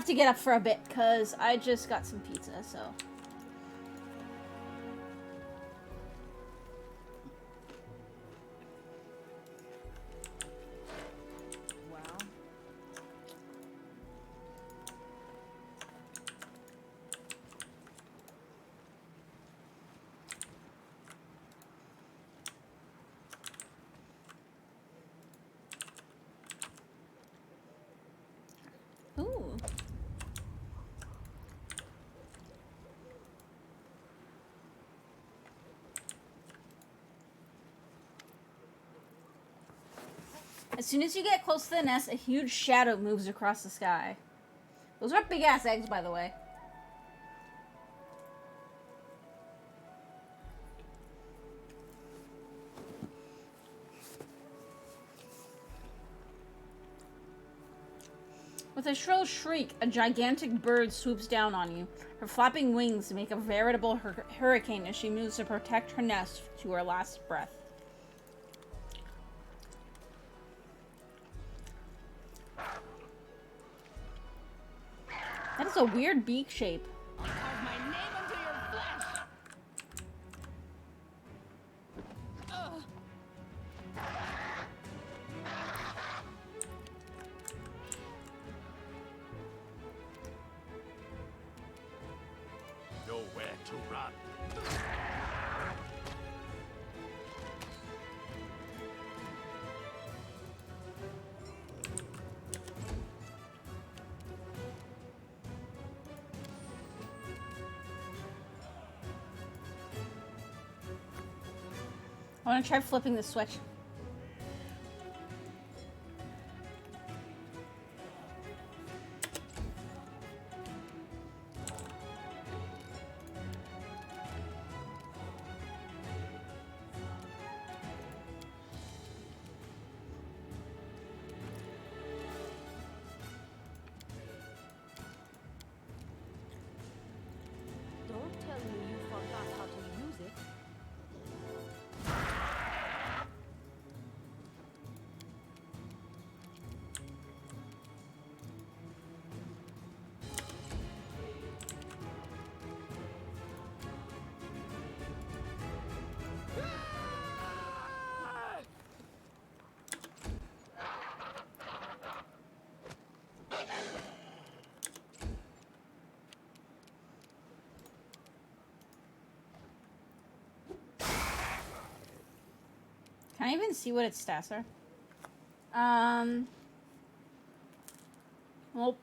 to get up for a bit, because I just got some pizza, so... Ooh. As soon as you get close to the nest, a huge shadow moves across the sky. Those are big-ass eggs, by the way. With a shrill shriek, a gigantic bird swoops down on you. Her flapping wings make a veritable hurricane as she moves to protect her nest to her last breath. That is a weird beak shape. Carve my name into your flesh. Ugh. Nowhere to run. I want to try flipping the switch. Don't tell me you forgot how to use it. Can I even see what its stats are? Nope.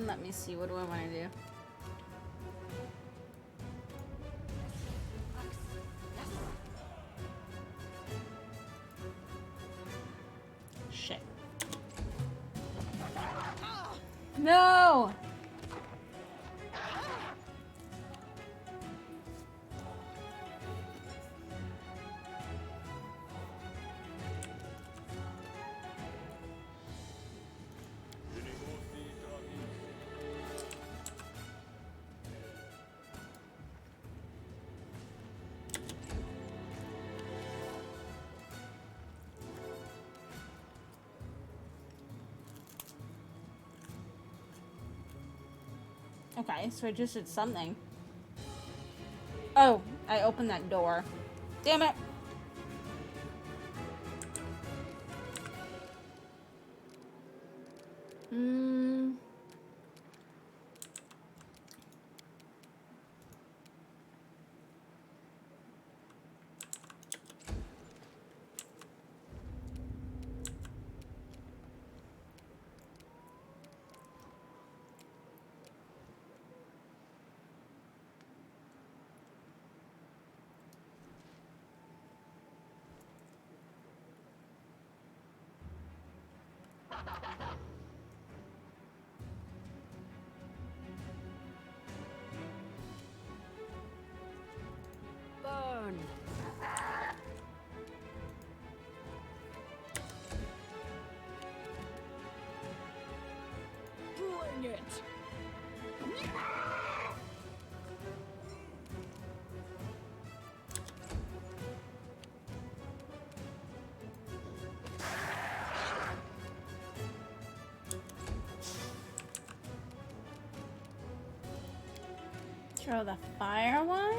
Let me see. What do I want to do? Shit. No! Okay, so I just did something. Oh, I opened that door. Damn it! Throw the fire one.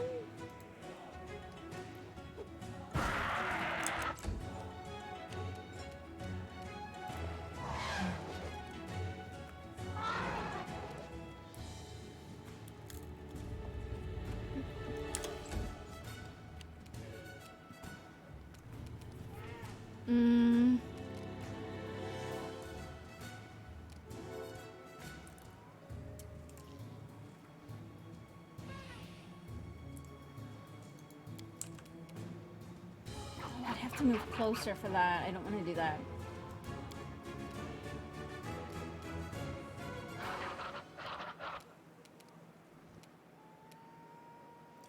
I'd have to move closer for that. I don't want to do that.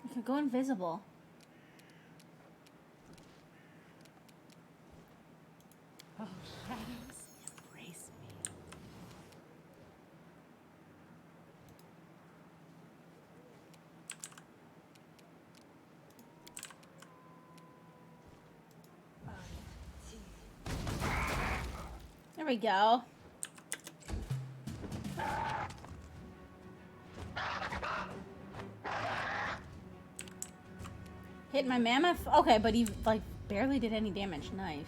I could go invisible. Oh, shadows, embrace me. There we go. Hit my mammoth? Okay, but he, like, barely did any damage. Nice.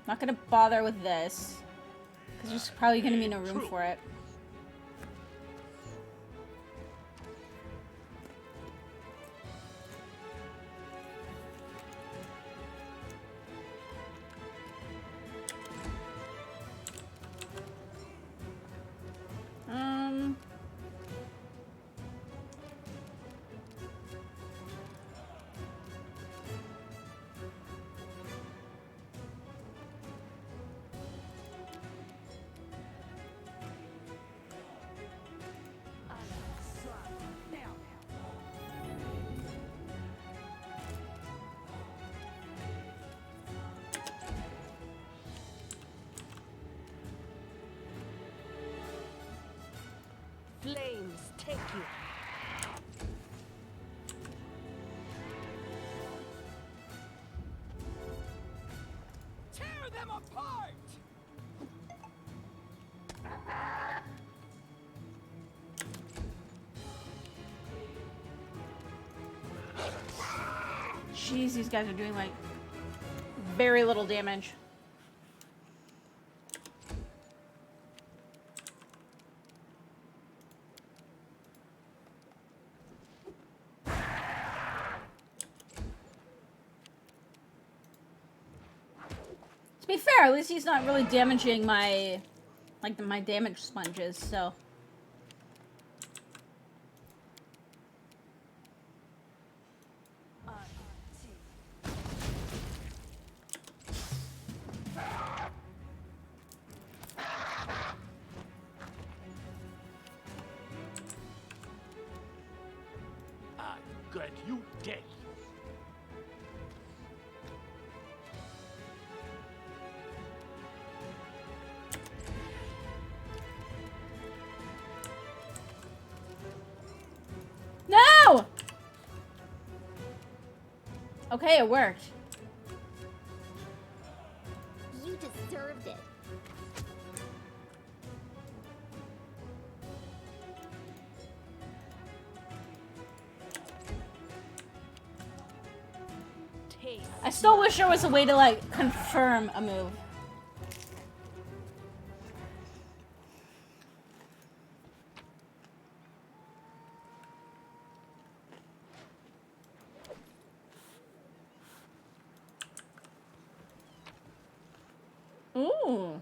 Not gonna bother with this. Because there's probably gonna be no room for it. Flames take you. Tear them apart! Jeez, these guys are doing, like, very little damage. To be fair, at least he's not really damaging my, like, my damage sponges, so. Good, you dead. No! Okay, it worked. You deserved it. I still wish there was a way to, like, confirm a move. Ooh.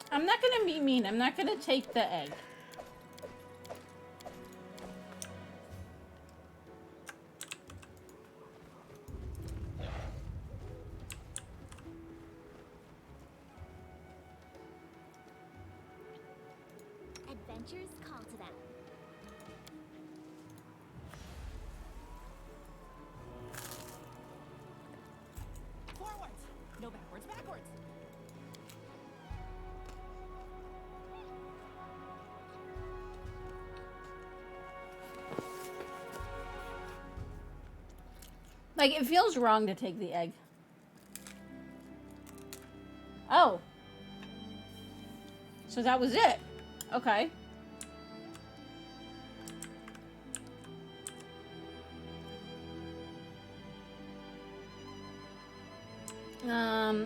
I'm not gonna be mean. I'm not gonna take the egg. Adventures call to them. Forwards! No backwards, backwards! Like, it feels wrong to take the egg. So that was it. Okay.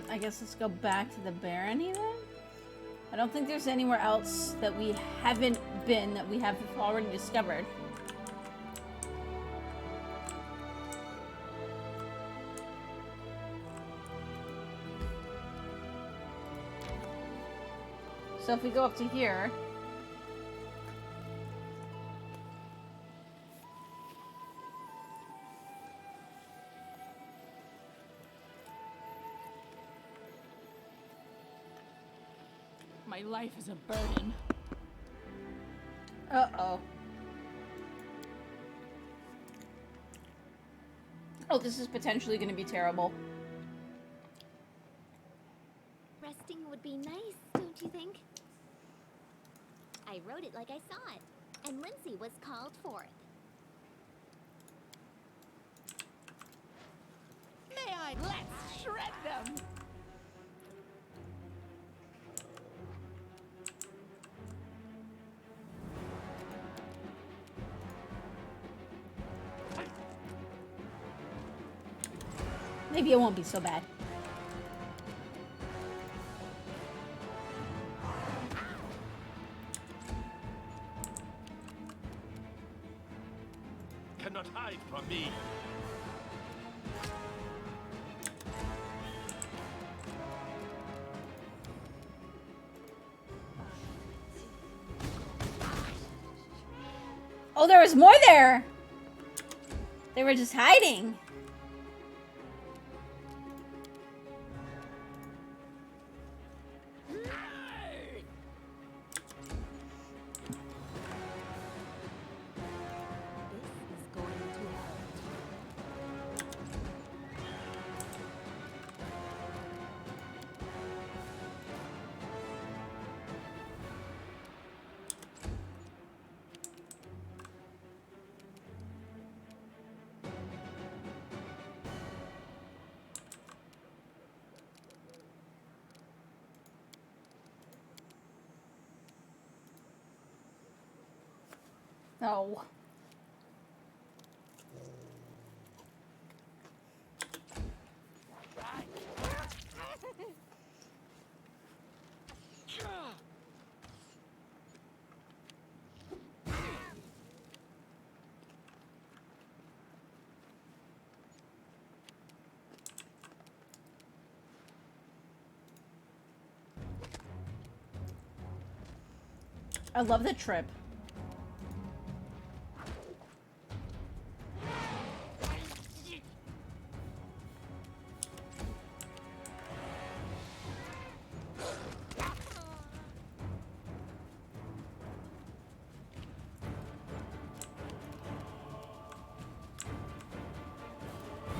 I guess let's go back to the Barony then. I don't think there's anywhere else that we haven't been that we have already discovered. So if we go up to here... My life is a burden. Uh-oh. Oh, this is potentially going to be terrible. Resting would be nice, don't you think? I wrote it like I saw it, and Lindsay was called forth. May I? Let's shred them. Maybe it won't be so bad. Cannot hide from me. Oh, there was more there! They were just hiding. This is going to hurt. No. I love the trip.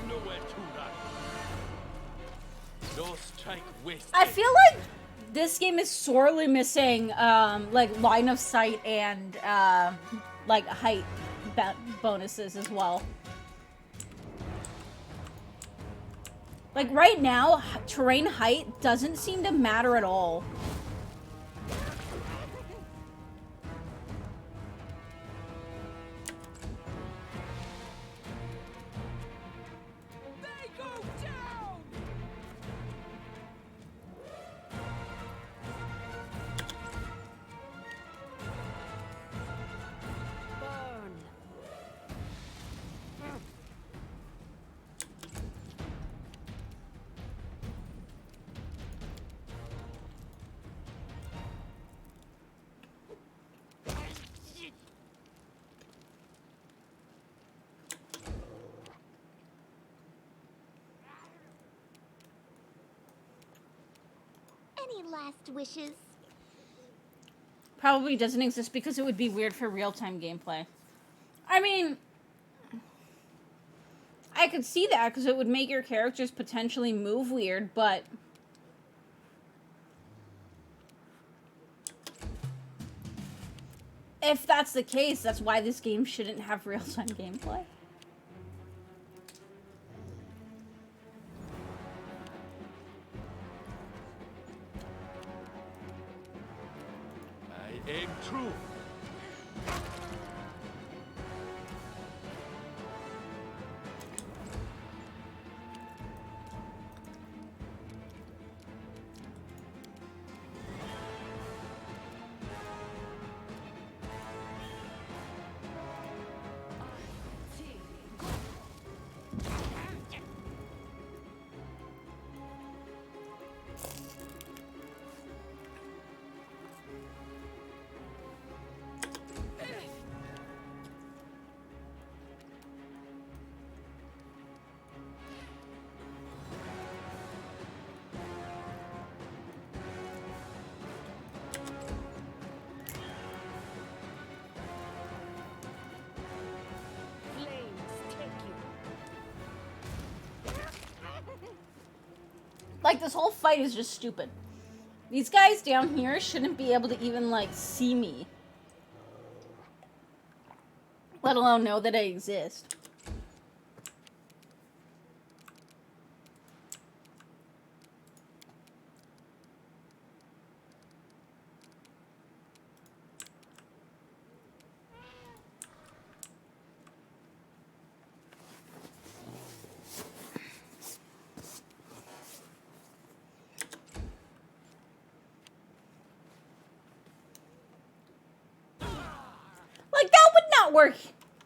Nowhere to run. No strike wasted. I feel like this game is sorely missing, like, line of sight and, like, height bonuses as well. Like, right now, terrain height doesn't seem to matter at all. They go down. Burn. Any last wishes? Probably doesn't exist because it would be weird for real-time gameplay. I mean, I could see that because it would make your characters potentially move weird, but... if that's the case, that's why this game shouldn't have real-time gameplay. aim true. Like, this whole fight is just stupid. These guys down here shouldn't be able to even, like, see me. Let alone know that I exist. Like, that would not work.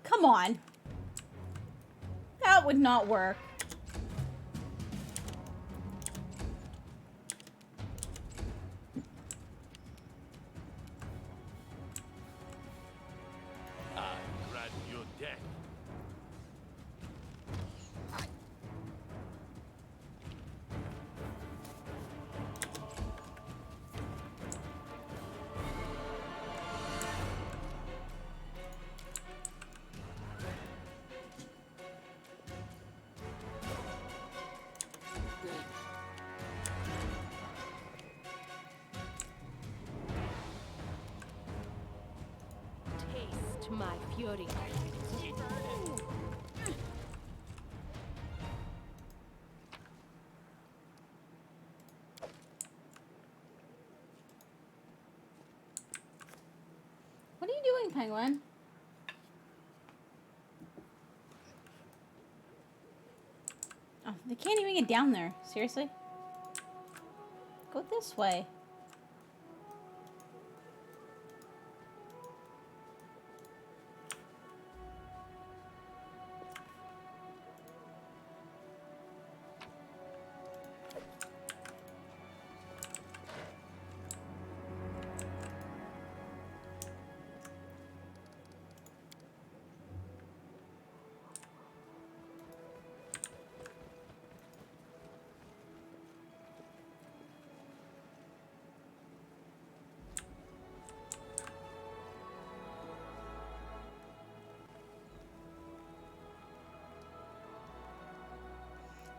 Come on. That would not work. I grant your death. Taste my fury. What are you doing, Penguin? Oh, they can't even get down there. Seriously? Go this way.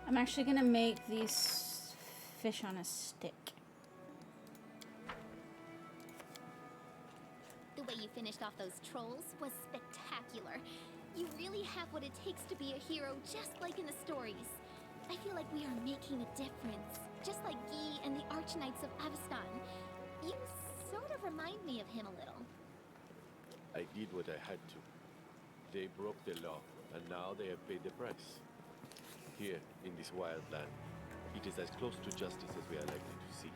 I'm actually gonna make these fish on a stick. The way you finished off those trolls was spectacular. You really have what it takes to be a hero, just like in the stories. I feel like we are making a difference, just like Guy and the Archknights of Avestan. You sort of remind me of him a little. I did what I had to. They broke the law, and now they have paid the price. Here, in this wild land, it is as close to justice as we are likely to see.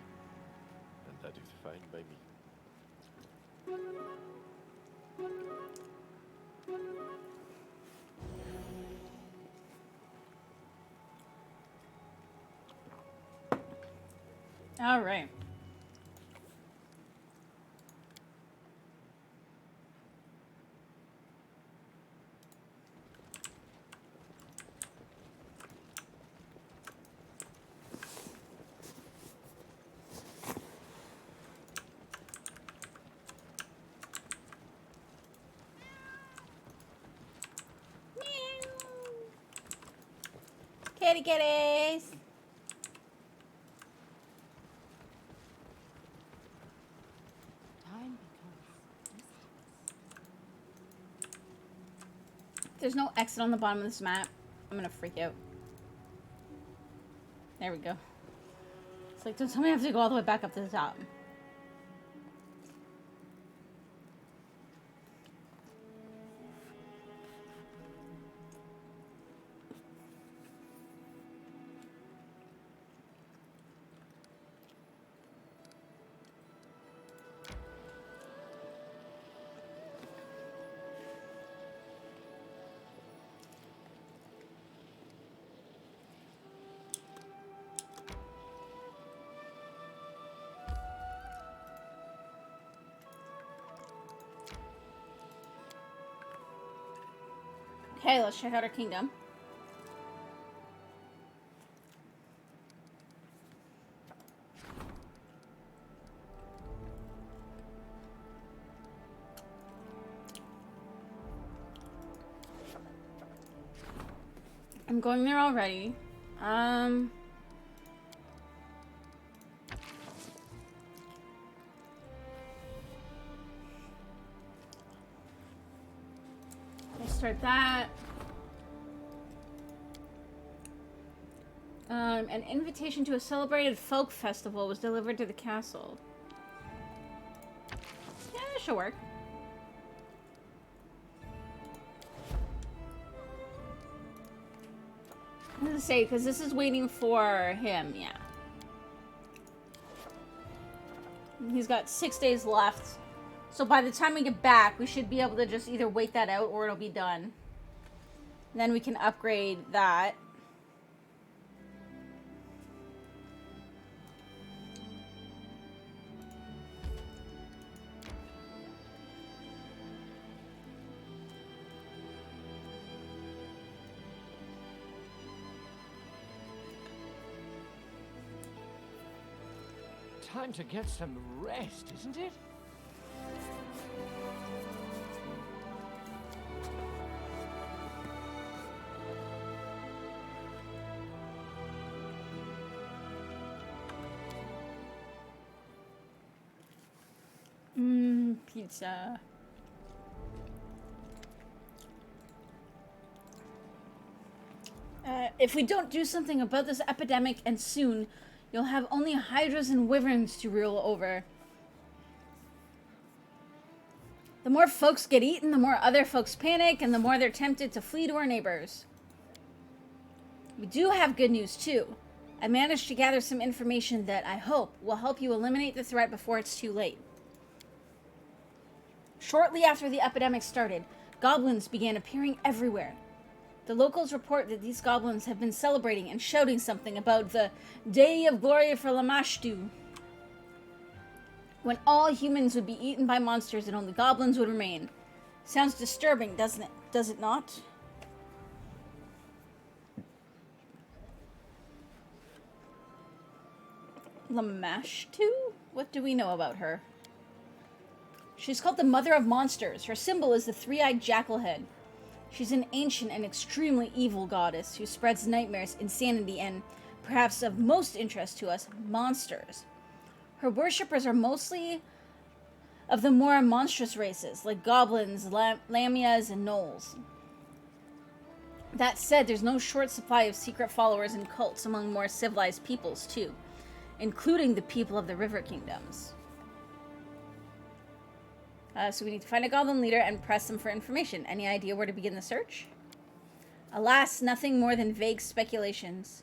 And that is fine by me. All right. Kitty kitties. Time If there's no exit on the bottom of this map, I'm gonna freak out. There we go. It's like, don't tell me I have to go all the way back up to the top. Okay, let's check out our kingdom. I'm going there already. Let's start that. An invitation to a celebrated folk festival was delivered to the castle. Yeah, that should work. I'm gonna say, because this is waiting for him, yeah. He's got 6 days left. So by the time we get back, we should be able to just either wait that out or it'll be done. And then we can upgrade that. Time to get some rest, isn't it? Pizza. If we don't do something about this epidemic, and soon, you'll have only hydras and wyverns to rule over. The more folks get eaten, the more other folks panic, and the more they're tempted to flee to our neighbors. We do have good news, too. I managed to gather some information that I hope will help you eliminate the threat before it's too late. Shortly after the epidemic started, goblins began appearing everywhere. The locals report that these goblins have been celebrating and shouting something about the Day of Glory for Lamashtu, when all humans would be eaten by monsters and only goblins would remain. Sounds disturbing, doesn't it? Does it not? Lamashtu? What do we know about her? She's called the Mother of Monsters. Her symbol is the three-eyed jackal head. She's an ancient and extremely evil goddess who spreads nightmares, insanity, and, perhaps of most interest to us, monsters. Her worshippers are mostly of the more monstrous races, like goblins, lamias, and gnolls. That said, there's no short supply of secret followers and cults among more civilized peoples, too, including the people of the River Kingdoms. So we need to find a goblin leader and press them for information. Any idea where to begin the search? Alas, nothing more than vague speculations.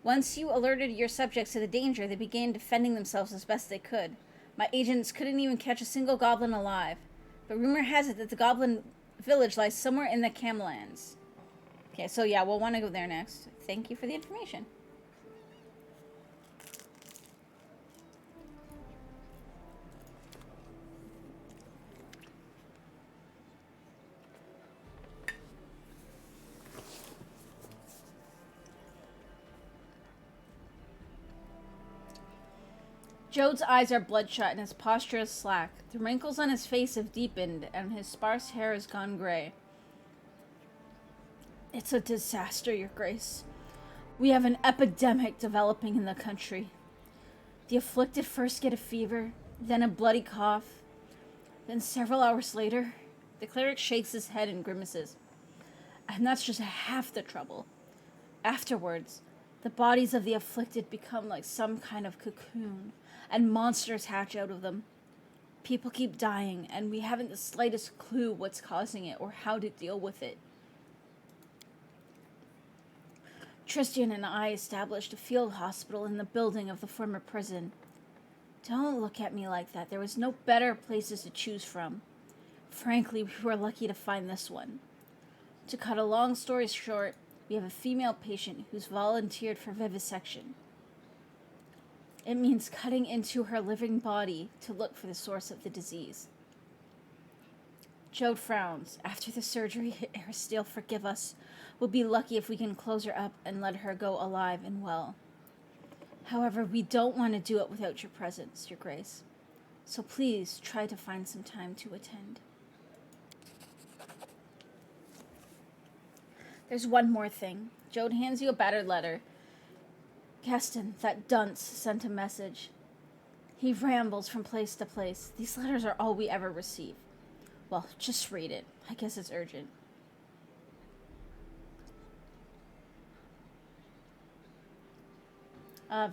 Once you alerted your subjects to the danger, they began defending themselves as best they could. My agents couldn't even catch a single goblin alive. But rumor has it that the goblin village lies somewhere in the Camlands. Okay, so yeah, we'll want to go there next. Thank you for the information. Jode's eyes are bloodshot and his posture is slack. The wrinkles on his face have deepened and his sparse hair has gone gray. It's a disaster, Your Grace. We have an epidemic developing in the country. The afflicted first get a fever, then a bloody cough. Then several hours later, the cleric shakes his head and grimaces. And that's just half the trouble. Afterwards, the bodies of the afflicted become like some kind of cocoon, and monsters hatch out of them. People keep dying, and we haven't the slightest clue what's causing it or how to deal with it. Tristan and I established a field hospital in the building of the former prison. Don't look at me like that. There was no better places to choose from. Frankly, we were lucky to find this one. To cut a long story short, we have a female patient who's volunteered for vivisection. It means cutting into her living body to look for the source of the disease. Jode frowns. After the surgery, Aristeel, forgive us. We'll be lucky if we can close her up and let her go alive and well. However, we don't want to do it without your presence, Your Grace. So please try to find some time to attend. There's one more thing. Jode hands you a battered letter. Keston, that dunce, sent a message. He rambles from place to place. These letters are all we ever receive. Well, just read it. I guess it's urgent.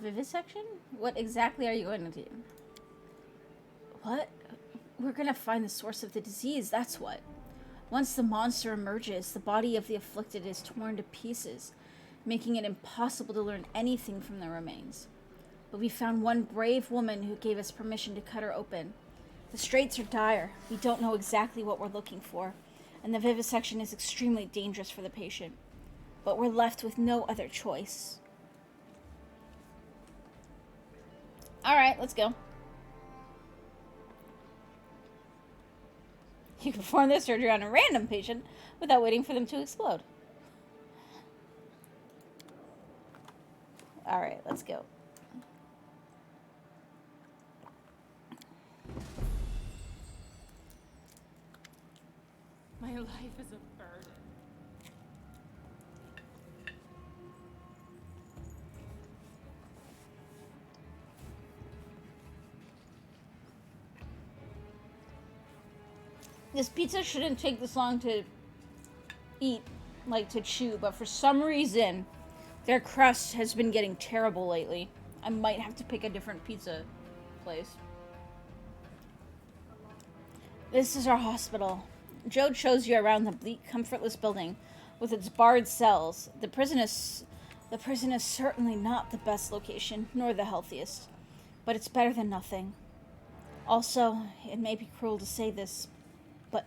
Vivisection? What exactly are you going to do? What? We're gonna find the source of the disease, that's what. Once the monster emerges, the body of the afflicted is torn to pieces, making it impossible to learn anything from the remains. But we found one brave woman who gave us permission to cut her open. The straits are dire. We don't know exactly what we're looking for, and the vivisection is extremely dangerous for the patient. But we're left with no other choice. Alright, let's go. You can perform this surgery on a random patient without waiting for them to explode. Alright, let's go. My life is a burden. This pizza shouldn't take this long to eat, like to chew, but for some reason, their crust has been getting terrible lately. I might have to pick a different pizza place. This is our hospital. Jode shows you around the bleak, comfortless building with its barred cells. The prison is certainly not the best location, nor the healthiest, but it's better than nothing. Also, it may be cruel to say this, but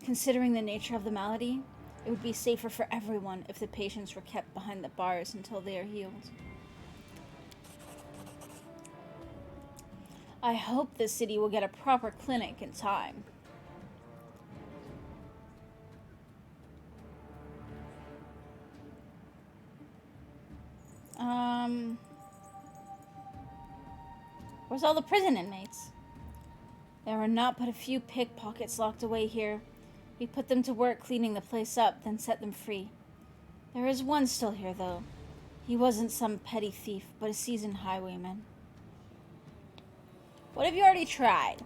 considering the nature of the malady, it would be safer for everyone if the patients were kept behind the bars until they are healed. I hope this city will get a proper clinic in time. Where's all the prison inmates? There are not but a few pickpockets locked away here. We put them to work cleaning the place up, then set them free. There is one still here, though. He wasn't some petty thief, but a seasoned highwayman. What have you already tried?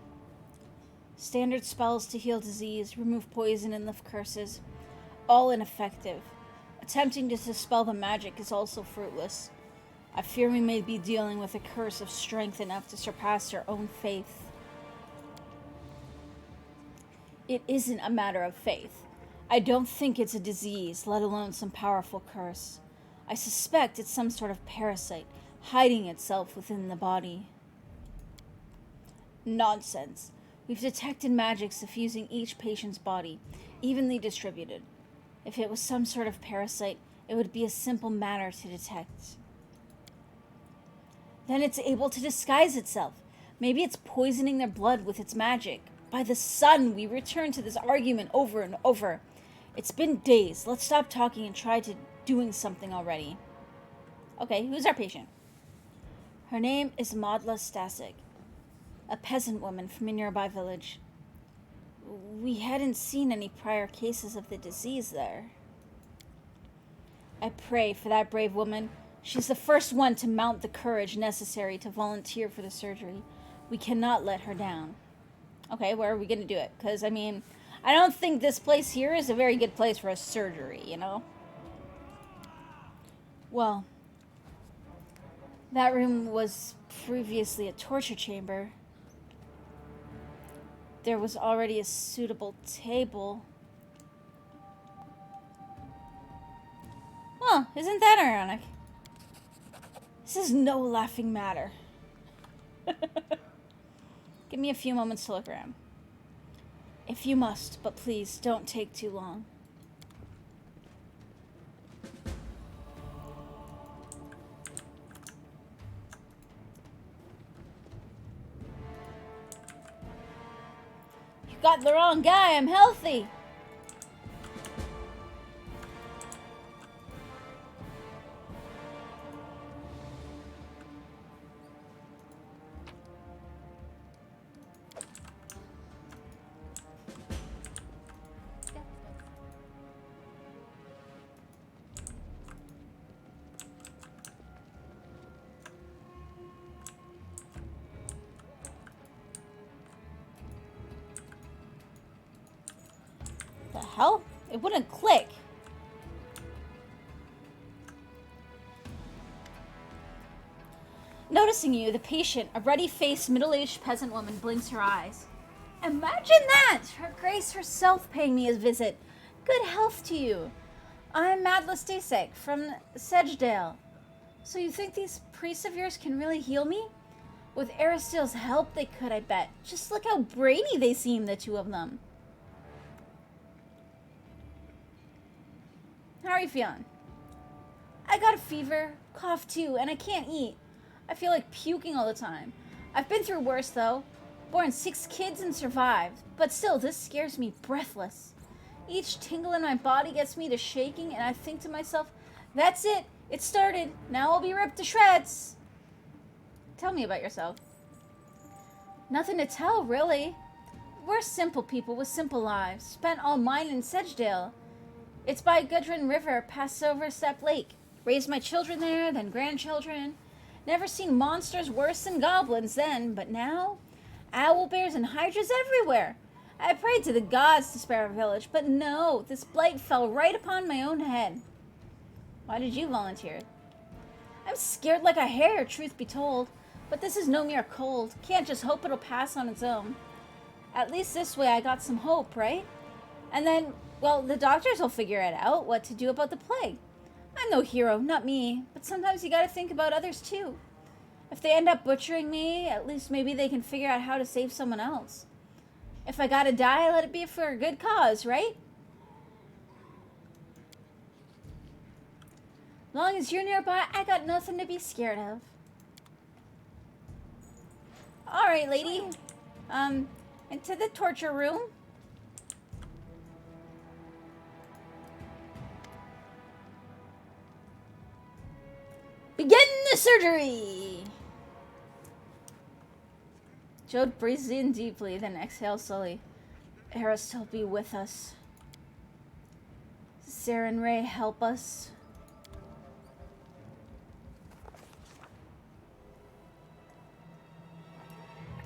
Standard spells to heal disease, remove poison, and lift curses. All ineffective. Attempting to dispel the magic is also fruitless. I fear we may be dealing with a curse of strength enough to surpass our own faith. It isn't a matter of faith. I don't think it's a disease, let alone some powerful curse. I suspect it's some sort of parasite, hiding itself within the body. Nonsense. We've detected magic suffusing each patient's body, evenly distributed. If it was some sort of parasite, it would be a simple matter to detect. Then it's able to disguise itself. Maybe it's poisoning their blood with its magic. By the sun, we return to this argument over and over. It's been days. Let's stop talking and try to doing something already. Okay, who's our patient? Her name is Modla Stasik, a peasant woman from a nearby village. We hadn't seen any prior cases of the disease there. I pray for that brave woman. She's the first one to mount the courage necessary to volunteer for the surgery. We cannot let her down. Okay, where are we going to do it? Because, I mean, I don't think this place here is a very good place for a surgery, you know? Well, that room was previously a torture chamber. There was already a suitable table. Huh, isn't that ironic? This is no laughing matter. Give me a few moments to look around. If you must, but please don't take too long. You got the wrong guy. I'm healthy. The hell? It wouldn't click. Noticing you, the patient, a ruddy-faced, middle-aged peasant woman, blinks her eyes. Imagine that! Her Grace herself paying me a visit. Good health to you. I'm Madla Stasek from Sedgedale. So you think these priests of yours can really heal me? With Aristole's help, they could, I bet. Just look how brainy they seem, the two of them. How are you feeling? I got a fever, cough too, and I can't eat. I feel like puking all the time. I've been through worse though. Born 6 kids and survived. But still, this scares me breathless. Each tingle in my body gets me to shaking, and I think to myself, that's it. It started. Now I'll be ripped to shreds. Tell me about yourself. Nothing to tell, really. We're simple people with simple lives. Spent all mine in Sedgedale. It's by Gudrun River, past Silverstep Lake. Raised my children there, then grandchildren. Never seen monsters worse than goblins then, but now? Owlbears and hydras everywhere. I prayed to the gods to spare our village, but no, this blight fell right upon my own head. Why did you volunteer? I'm scared like a hare, truth be told. But this is no mere cold. Can't just hope it'll pass on its own. At least this way I got some hope, right? And then, well, the doctors will figure it out, what to do about the plague. I'm no hero, not me, but sometimes you gotta think about others too. If they end up butchering me, at least maybe they can figure out how to save someone else. If I gotta die, let it be for a good cause, right? Long as you're nearby, I got nothing to be scared of. Alright, lady. Into the torture room. Begin the surgery! Jode breathes in deeply, then exhales slowly. Aristotle be with us. Sarah and Ray help us.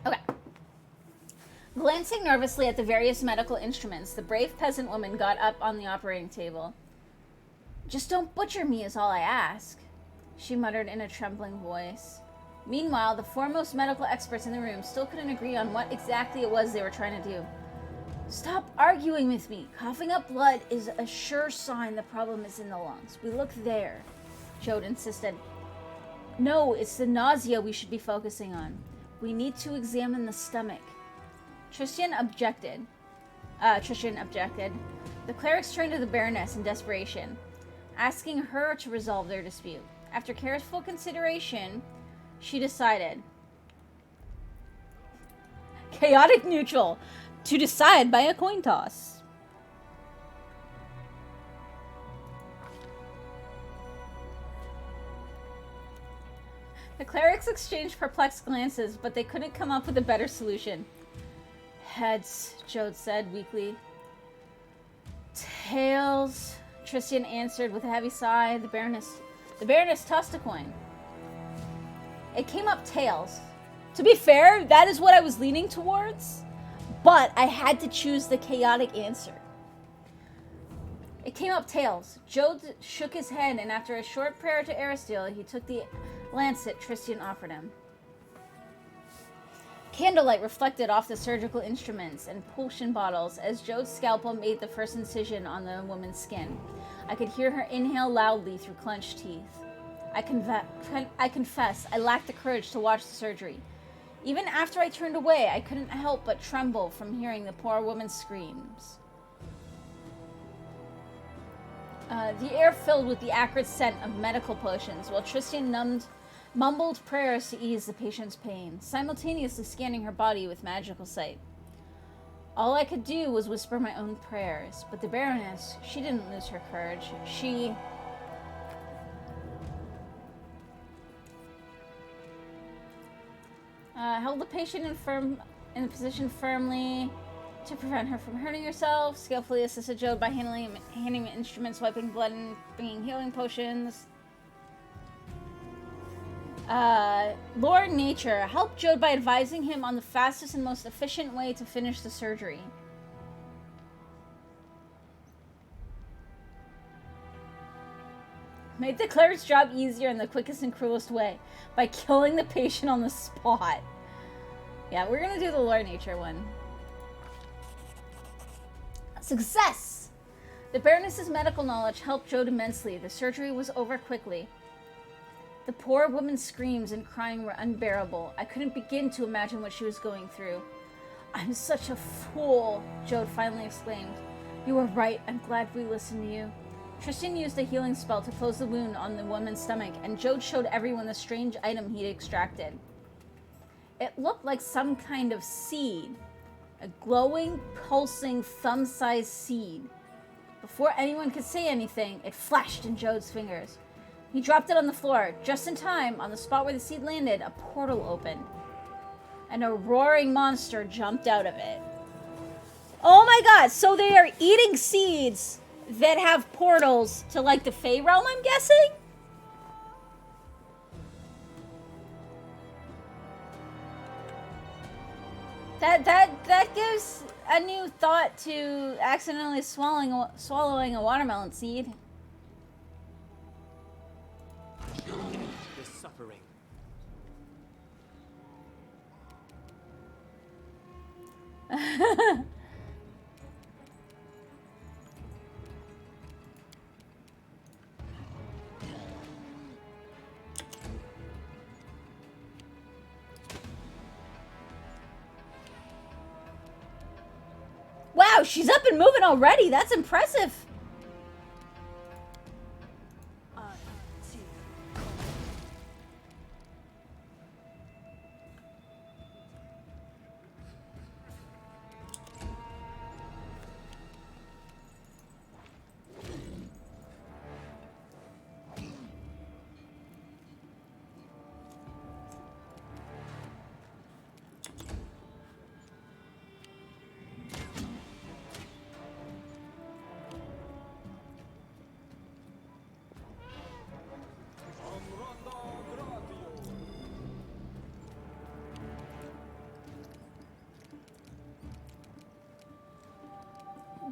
Okay. Glancing nervously at the various medical instruments, the brave peasant woman got up on the operating table. Just don't butcher me is all I ask, she muttered in a trembling voice. Meanwhile, the foremost medical experts in the room still couldn't agree on what exactly it was they were trying to do. Stop arguing with me. Coughing up blood is a sure sign the problem is in the lungs. We look there, Jode insisted. No, it's the nausea we should be focusing on. We need to examine the stomach. Tristan objected. The clerics turned to the Baroness in desperation, asking her to resolve their dispute. After careful consideration, she decided. Chaotic neutral. To decide by a coin toss. The clerics exchanged perplexed glances, but they couldn't come up with a better solution. Heads, Jode said weakly. Tails, Tristan answered with a heavy sigh. The Baroness tossed a coin. It came up tails. To be fair, that is what I was leaning towards, but I had to choose the chaotic answer. It came up tails. Jode shook his head, and after a short prayer to Aristotle, he took the lancet Tristan offered him. Candlelight reflected off the surgical instruments and potion bottles as Jode's scalpel made the first incision on the woman's skin. I could hear her inhale loudly through clenched teeth. I confess, I lacked the courage to watch the surgery. Even after I turned away, I couldn't help but tremble from hearing the poor woman's screams. The air filled with the acrid scent of medical potions, while Tristan mumbled prayers to ease the patient's pain, simultaneously scanning her body with magical sight. All I could do was whisper my own prayers, but the Baroness, she didn't lose her courage. She... held the patient in the position firmly to prevent her from hurting herself, skillfully assisted Jode by handing him instruments, wiping blood, and bringing healing potions. Lord Nature helped Jode by advising him on the fastest and most efficient way to finish the surgery. Made the cleric's job easier in the quickest and cruelest way by killing the patient on the spot. Yeah, we're gonna do the Lord Nature one. Success! The Baroness's medical knowledge helped Jode immensely. The surgery was over quickly. The poor woman's screams and crying were unbearable. I couldn't begin to imagine what she was going through. I'm such a fool, Jode finally exclaimed. You were right. I'm glad we listened to you. Tristan used a healing spell to close the wound on the woman's stomach, and Jode showed everyone the strange item he'd extracted. It looked like some kind of seed. A glowing, pulsing, thumb-sized seed. Before anyone could say anything, it flashed in Jode's fingers. He dropped it on the floor. Just in time, on the spot where the seed landed, a portal opened. And a roaring monster jumped out of it. Oh my god, so they are eating seeds that have portals to, like, the Fey realm, I'm guessing? That gives a new thought to accidentally swallowing a watermelon seed. The suffering. Wow, she's up and moving already. That's impressive.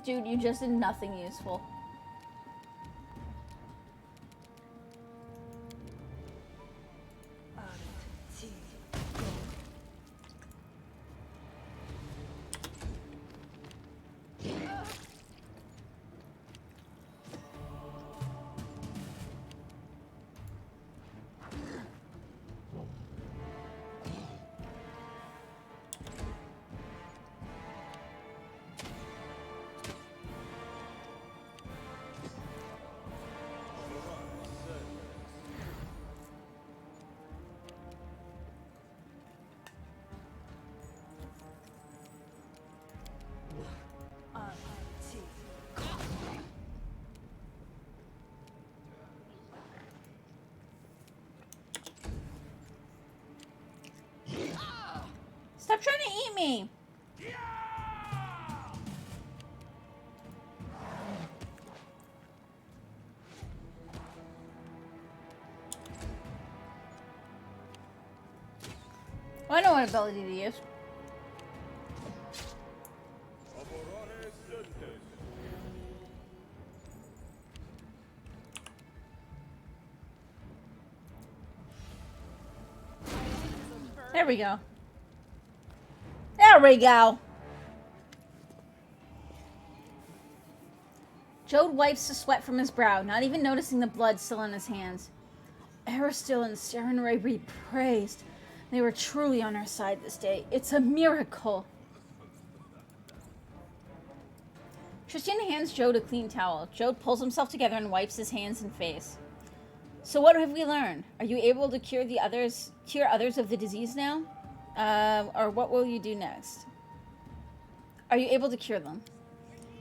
Dude, you just did nothing useful. Stop trying to eat me! Well, I know what ability to use. There we go. There we go. Jode wipes the sweat from his brow, not even noticing the blood still in his hands. Aristil and Serenray be praised. They were truly on our side this day. It's a miracle. Tristan hands Jode a clean towel. Jode pulls himself together and wipes his hands and face. So what have we learned? Are you able to cure others of the disease now? Or what will you do next? Are you able to cure them?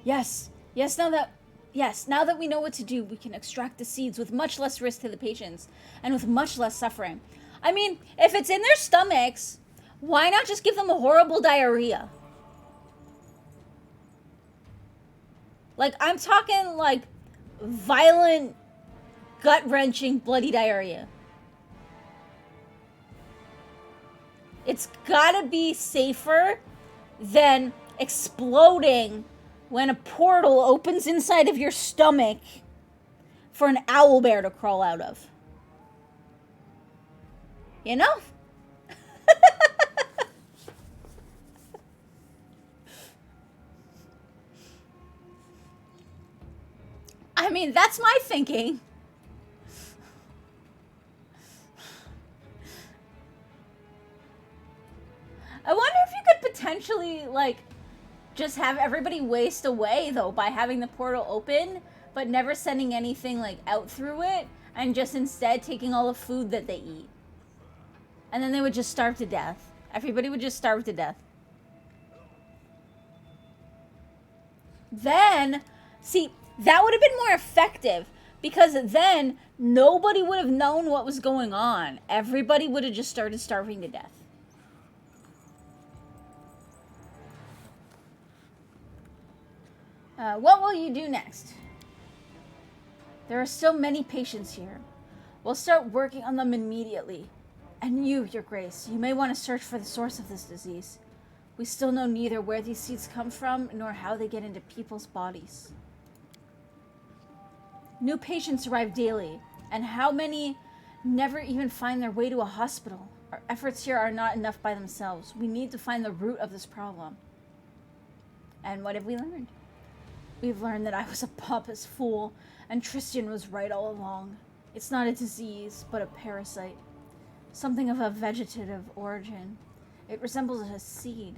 Yes. Now that we know what to do, we can extract the seeds with much less risk to the patients and with much less suffering. I mean, if it's in their stomachs, why not just give them a horrible diarrhea? Like, I'm talking, like, violent, gut-wrenching, bloody diarrhea. It's gotta be safer than exploding when a portal opens inside of your stomach for an owlbear to crawl out of. You know? I mean, that's my thinking. I wonder if you could potentially, like, just have everybody waste away, though, by having the portal open, but never sending anything, like, out through it, and just instead taking all the food that they eat. And then they would just starve to death. Everybody would just starve to death. Then, see, that would have been more effective, because then nobody would have known what was going on. Everybody would have just started starving to death. What will you do next? There are still many patients here. We'll start working on them immediately. And you, Your Grace, you may want to search for the source of this disease. We still know neither where these seeds come from, nor how they get into people's bodies. New patients arrive daily, and how many never even find their way to a hospital? Our efforts here are not enough by themselves. We need to find the root of this problem. And what have we learned? We've learned that I was a pompous fool, and Tristan was right all along. It's not a disease, but a parasite. Something of a vegetative origin. It resembles a seed.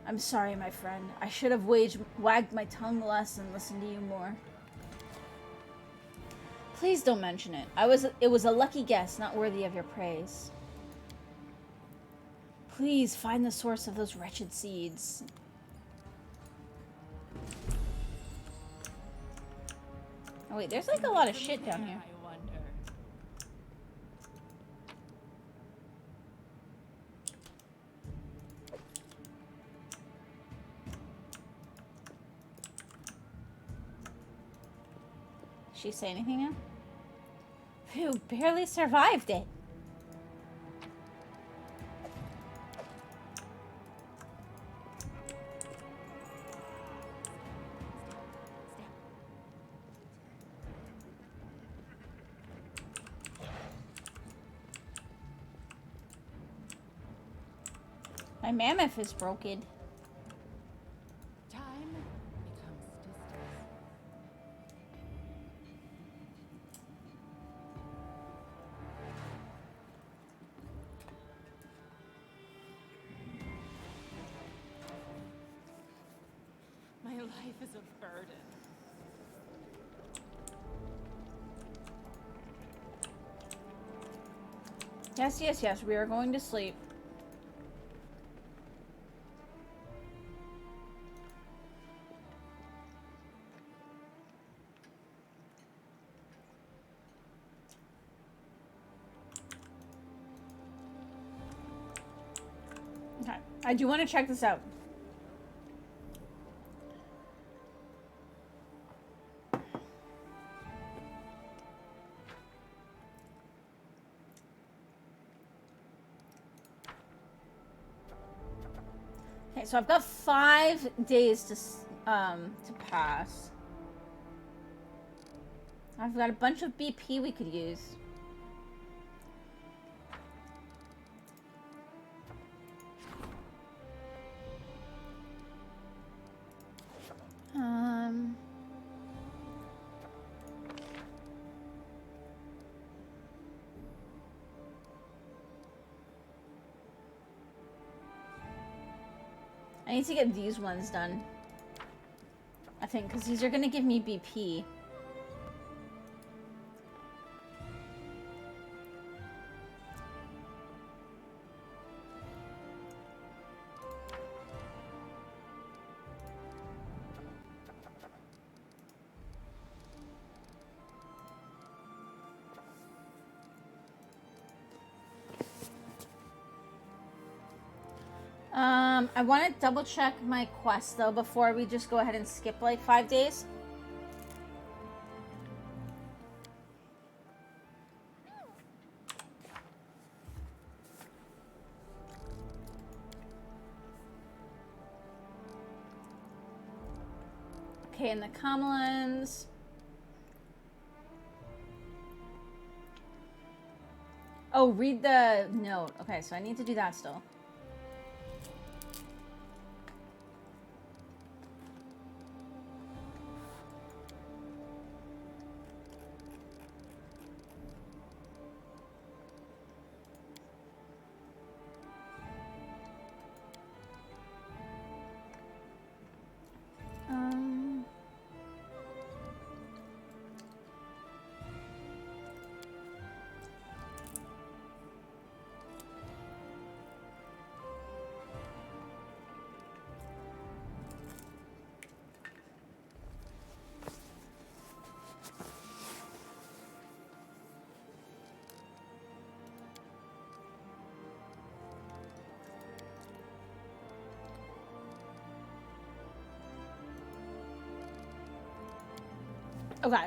I'm sorry, my friend. I should have wagged my tongue less and listened to you more. Please don't mention it. It was a lucky guess, not worthy of your praise. Please find the source of those wretched seeds. Oh wait, there's like a lot of shit down here. I wonder. Did she say anything now? Phew, barely survived it. My mammoth is broken. Time becomes distance. My life is a burden. Yes, we are going to sleep. Okay, I do want to check this out. Okay, so I've got 5 days to pass. I've got a bunch of BP we could use. I need to get these ones done. I think, because these are going to give me BP. I want to double check my quest though before we just go ahead and skip like 5 days. Okay, in the Commons. Oh, read the note. Okay, so I need to do that still. Okay.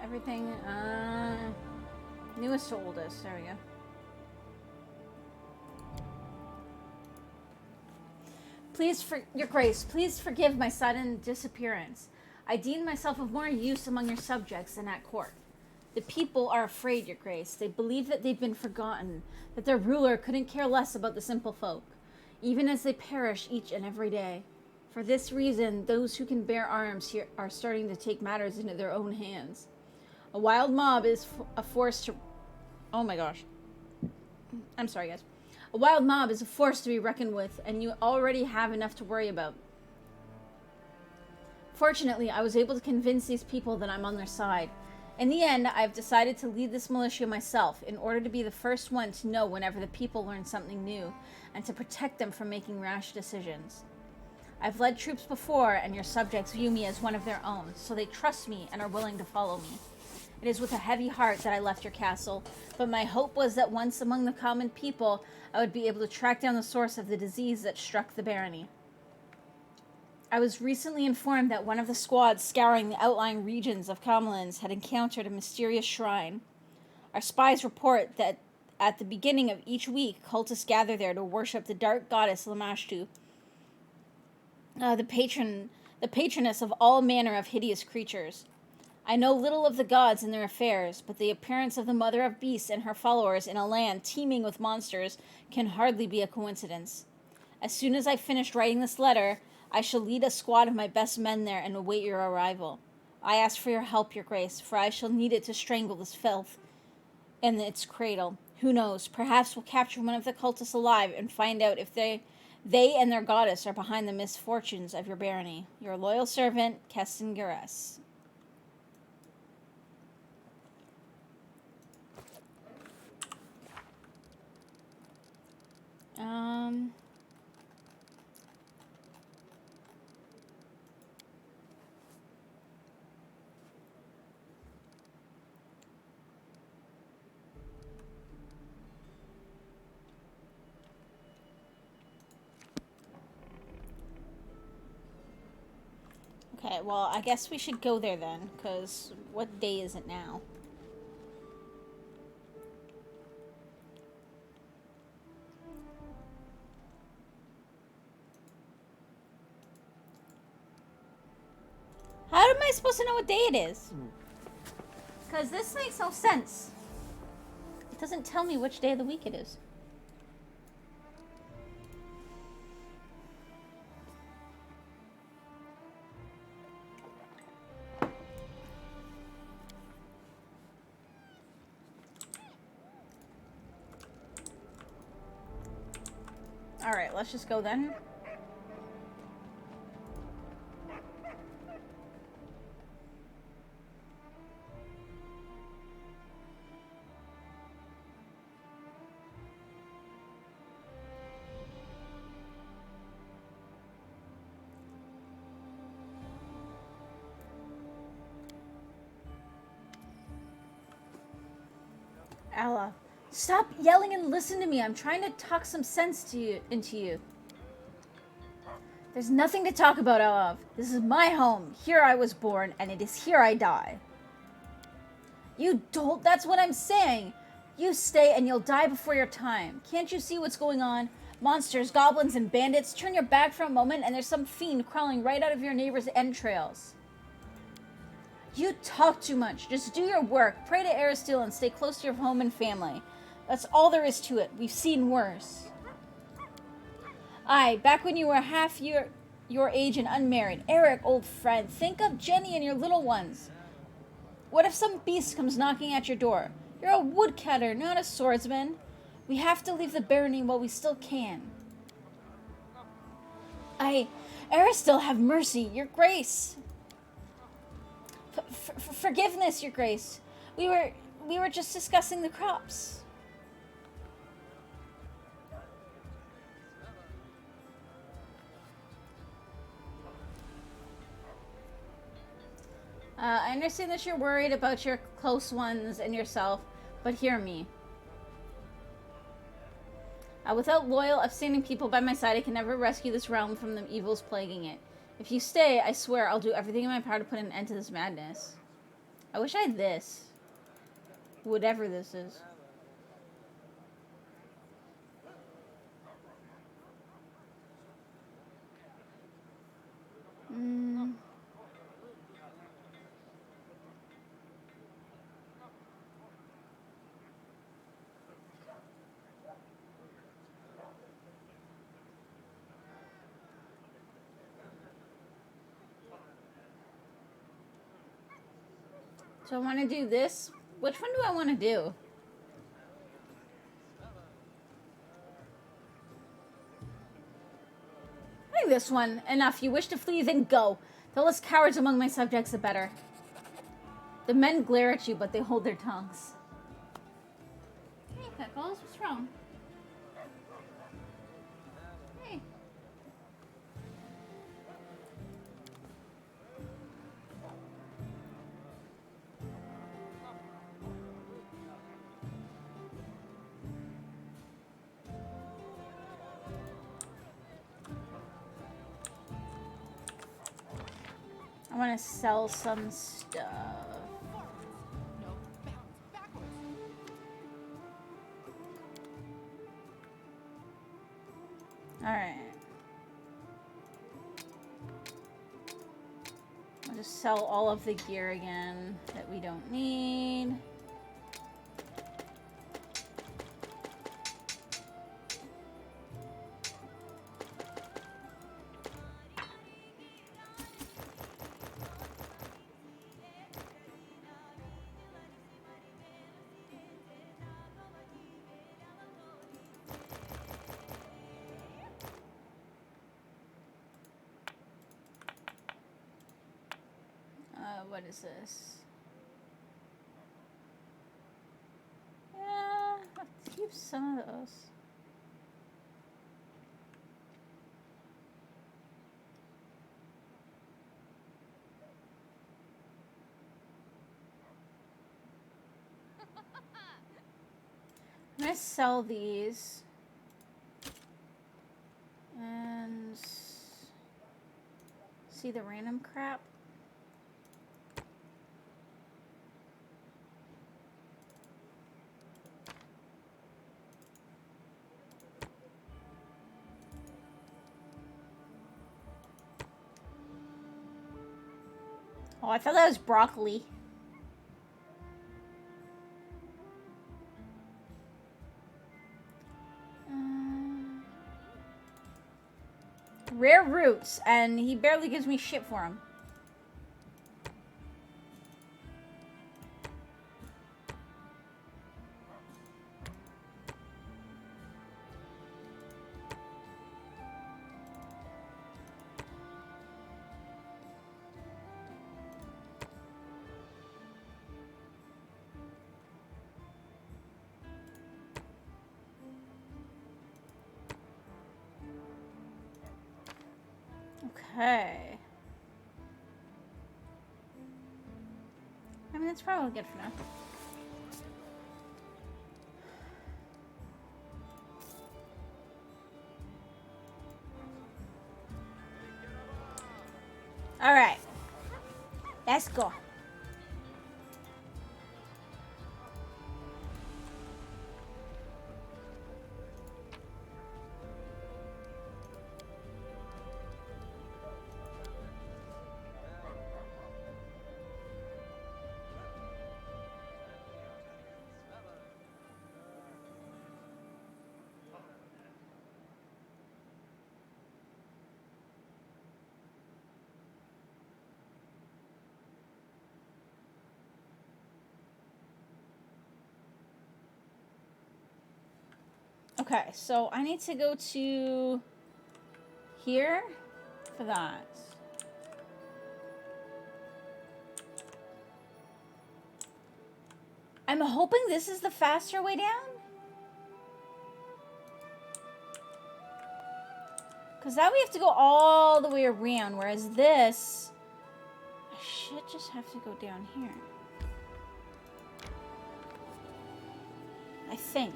Everything, newest to oldest. There we go. Please, for your grace, please forgive my sudden disappearance. I deem myself of more use among your subjects than at court. The people are afraid, your grace. They believe that they've been forgotten, that their ruler couldn't care less about the simple folk, even as they perish each and every day. For this reason, those who can bear arms here are starting to take matters into their own hands. A wild mob is a force to... Oh my gosh. I'm sorry, guys. A wild mob is a force to be reckoned with, and you already have enough to worry about. Fortunately, I was able to convince these people that I'm on their side. In the end, I've decided to lead this militia myself in order to be the first one to know whenever the people learn something new, and to protect them from making rash decisions. I've led troops before, and your subjects view me as one of their own, so they trust me and are willing to follow me. It is with a heavy heart that I left your castle, but my hope was that once among the common people, I would be able to track down the source of the disease that struck the barony. I was recently informed that one of the squads scouring the outlying regions of Comlands had encountered a mysterious shrine. Our spies report that at the beginning of each week, cultists gather there to worship the dark goddess Lamashtu, the patroness of all manner of hideous creatures. I know little of the gods and their affairs, but the appearance of the Mother of Beasts and her followers in a land teeming with monsters can hardly be a coincidence. As soon as I've finished writing this letter, I shall lead a squad of my best men there and await your arrival. I ask for your help, your grace, for I shall need it to strangle this filth in its cradle. Who knows, perhaps we'll capture one of the cultists alive and find out if they and their goddess are behind the misfortunes of your barony. Your loyal servant, Keston Gares. Okay, well, I guess we should go there then, because what day is it now? How am I supposed to know what day it is? Because this makes no sense. It doesn't tell me which day of the week it is. Alright, let's just go then. Ella, stop yelling and listen to me. I'm trying to talk some sense into you. There's nothing to talk about, Ella. This is my home. Here I was born, and it is here I die. You don't. That's what I'm saying. You stay and you'll die before your time. Can't you see what's going on? Monsters, goblins, and bandits. Turn your back for a moment and there's some fiend crawling right out of your neighbor's entrails. You talk too much. Just do your work. Pray to Aristil and stay close to your home and family. That's all there is to it. We've seen worse. Aye, back when you were half your age and unmarried. Eric, old friend, think of Jenny and your little ones. What if some beast comes knocking at your door? You're a woodcutter, not a swordsman. We have to leave the barony while we still can. Aristil, have mercy, your grace. Forgiveness, your grace. We were just discussing the crops. I understand that you're worried about your close ones and yourself, but hear me. Without loyal, upstanding people by my side, I can never rescue this realm from the evils plaguing it. If you stay, I swear I'll do everything in my power to put an end to this madness. I wish I had this. Whatever this is. So I want to do this. Which one do I want to do? I think this one. Enough. You wish to flee, then go. The less cowards among my subjects, the better. The men glare at you, but they hold their tongues. Hey, Pickles. What's wrong? Hey. I want to sell some stuff. No, bounce backwards. Alright. I'll just sell all of the gear again that we don't need. What is this? Yeah, I'll keep some of those. I'm gonna sell these. And see the random crap. Oh, I thought that was broccoli. Rare roots, and he barely gives me shit for them. Okay. I mean, that's probably good for now. Alright. Let's go. Okay, so I need to go to here for that. I'm hoping this is the faster way down. Because now we have to go all the way around, whereas this, I should just have to go down here. I think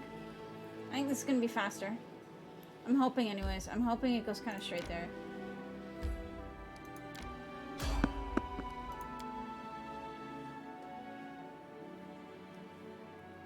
this is going to be faster. I'm hoping anyways. I'm hoping it goes kind of straight there.